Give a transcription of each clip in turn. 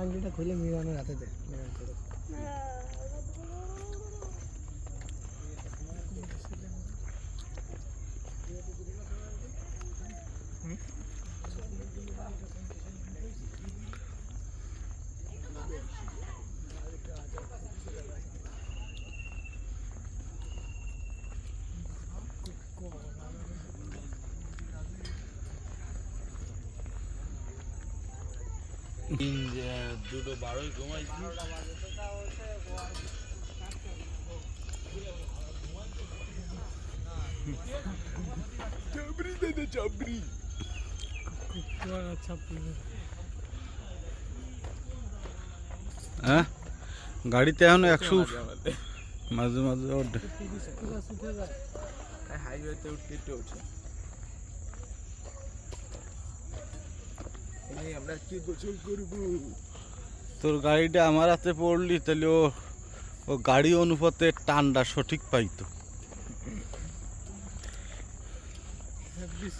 আংটিটা খুলে মিরানোর হাতে দে। দুটো 12 ঘুমাইছি। চাবড়ি দে চাবড়ি। হ্যাঁ গাড়িতে এখন 100 মাঝে মাঝে ওঠে। হাইওয়েতে উঠতে উঠে আমরা কি গোসল করব। তোর গাড়িটা আমার হাতে পড়লি তাহলে ও গাড়ি অনুপাতে টানটা সঠিক পাইতো।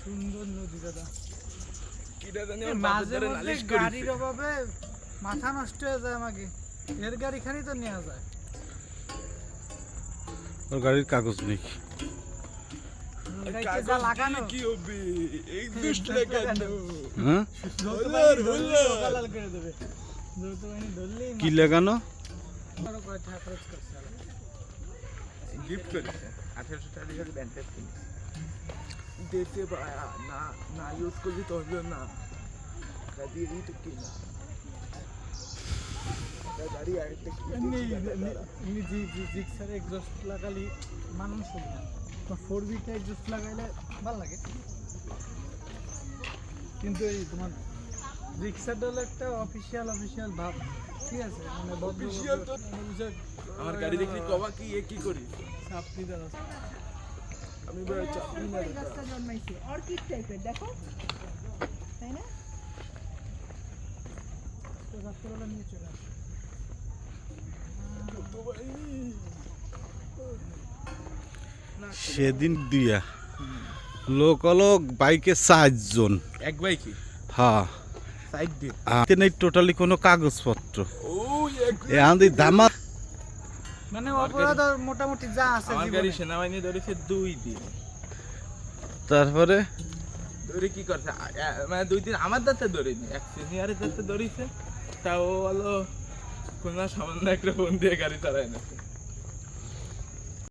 সুন্দর নদী দাদা, গাড়ির অভাবে মাথা নষ্ট হয়ে যায় আমাকে। এর গাড়িখানি তো নেওয়া যায়। ওর গাড়ির কাগজ নেই। কি হবে এই দুষ্ট লাগানো? কি লাগানো? গিফট করেছে 1800 টাকা দিয়ে ব্যান্ডেজ কিনেছে। দেশে ভাড়া না না ইউজ করলে তো হলো না, গাড়ি তো কিনা গাড়ি আরেকটা জিক্সার এক্সস্ট লাগালি মানুষ হবে না। 4V-টা এক্সস্ট লাগাইলে ভালো লাগে, কিন্তু এই তোমার রিক্সাটা হলো একটা অফিসিয়াল ভাব। ঠিক আছে, মানে অফিসিয়াল তো আমার গাড়ি দেখলি কবা কি এ কি করি চাপড়ি দাদা। আমি বড় চাপড়ি না গাছটা জন্মাইছে অর্কিড টাইপের, দেখো তাই না? তো রাত্রেবেলা নিয়ে চলে আসে। সেদিন দিয়া লোক হলো বাইকে 4 জন। এক বাইকে? হ্যাঁ, সাইড দিয়ে হাতে নেই টোটালি কোনো কাগজপত্র। ও এক এখানে ধামা মানে অপরাধ মোটামুটি যা আছে। আমার গাড়ি সেনাবাহিনী ধরেছে 2 দিন। তারপরে ধরে কি করছে মানে 2 দিন আমার দাঁতে ধরেনি, এক সিনিয়রের দাঁতে ধরেছে। তাও হলো কোনো সামান্য একটা ফোন দিয়ে গাড়ি চালায় না।